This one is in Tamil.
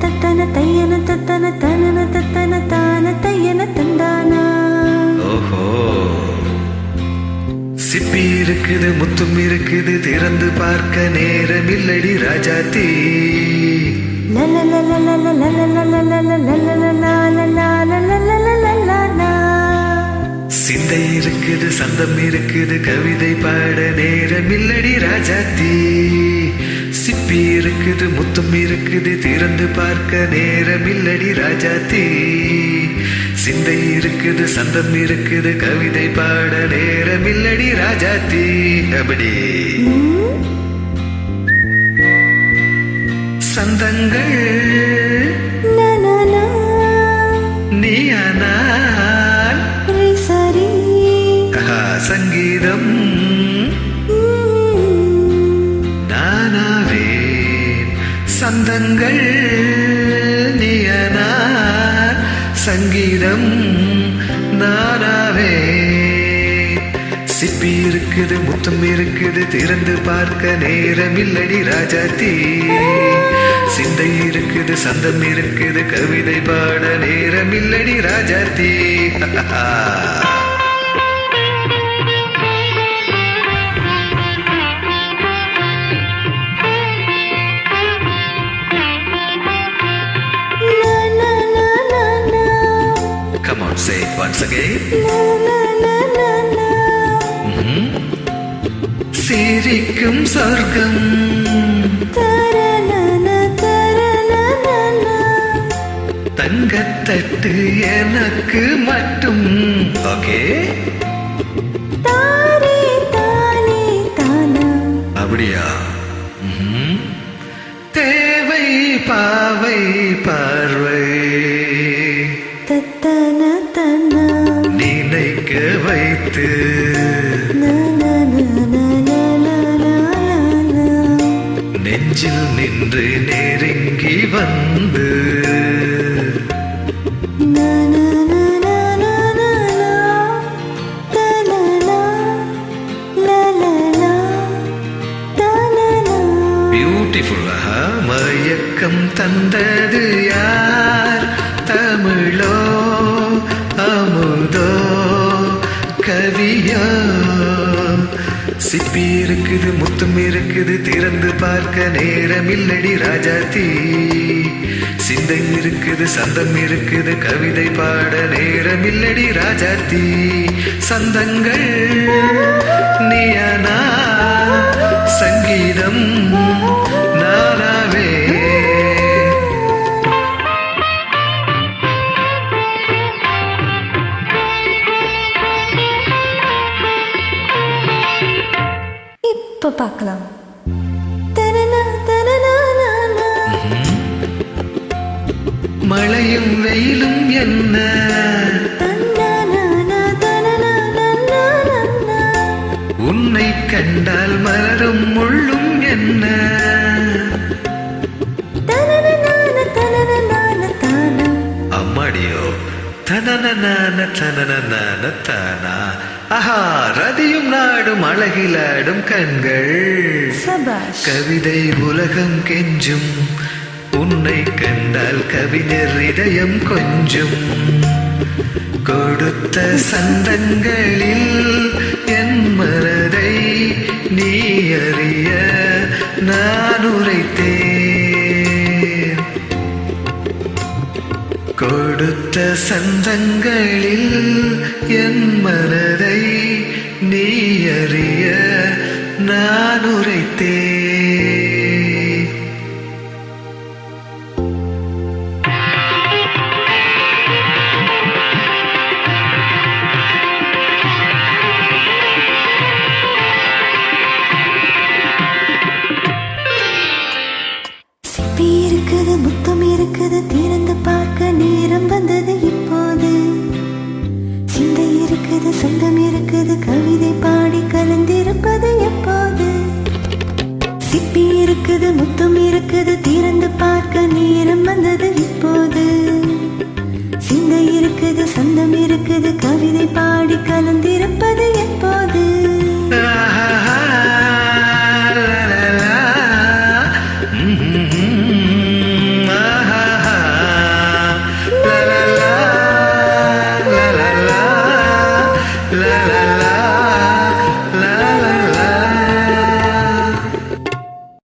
தத்தன தையன தத்தன தனன தத்தன தான தையன தந்தானா. ஓஹோ, சிப்பி இருக்குது முத்தும் இருக்குது திறந்து பார்க்க நேரம் இல்லடி ராஜாத்தி. சிந்தை இருக்குது சந்தம் இருக்குது கவிதை பாட நேரம் இல்லடி ராஜாத்தி. சிப்பி இருக்குது முத்தும் இருக்குது திறந்து பார்க்க நேரம் இல்லடி ராஜாத்தி. சிந்தை இருக்குது சந்தம் இருக்குது கவிதை பாட நேரம் இல்லடி ராஜாத்தி. அப்படி சந்தங்கள் நீயானால் சங்கீதம் நானாவேன். சந்தங்கள் நீயானால் சங்கீதம் நானாவேன். சிப்பி இருக்குது முத்தம் இருக்குது திறந்து பார்க்க நேரம் இல்லடி ராஜாத்தி. சிந்தை இருக்குது சந்தம் இருக்குது கவிதை பாட நேரம் இல்லடி Rajathi. Come on, say it once again. சிரிக்கும் சொர்க்கம் தங்கத்தட்டு எனக்கு மட்டும். ஓகே, அப்படியா? தேவை பாவை பார்வை நினைக்க வைத்து நெஞ்சில் நின்று நெருங்கி வந்து பியூட்டிஃபுல்லா மயக்கம் தந்தது யார்? தமிழோ அமுதோ கவியோ? சிப்பி இருக்குது முத்தும் இருக்குது திறந்து பார்க்க நேரம் இல்லடி ராஜாத்தி. சிந்தை இருக்குது சந்தம் இருக்குது கவிதை பாட நேரம் இல்லடி ராஜாத்தி. சந்தங்கள் நீயானா சங்கீதம் நானாவே. இப்ப பார்க்கலாம். மழையும் வெயிலும் என்ன உன்னை கண்டால் மலரும் முள்ளும் என்ன? அம்மாடியோ தனன தனன தானா. ஆஹா, ரதியும் நாடும் அழகிலாடும் கண்கள் கவிதை உலகம் கெஞ்சும். உன்னை கண்டால் கவிஞர் இதயம் கொஞ்சும். கொடுத்த சந்தங்களில் என் மனதை நீ அறிய நான் உரைத்தேன். கொடுத்த சந்தங்களில் என் மனதை நீ அறிய நான் உரைத்தேன். இருக்குது முத்தம் இருக்குது திறந்து பார்க்க நேரம் வந்தது இப்போது. சிந்தை இருக்குது சொந்தம் இருக்குது கவிதை பாடி கலந்திருப்பது எப்போது. சிப்பி இருக்குது முத்தம் இருக்குது திறந்து பார்க்க நேரம் வந்தது இப்போது. சிந்தை இருக்குது சொந்தம் இருக்குது கவிதை பாடி கலந்திருப்பது எப்போது.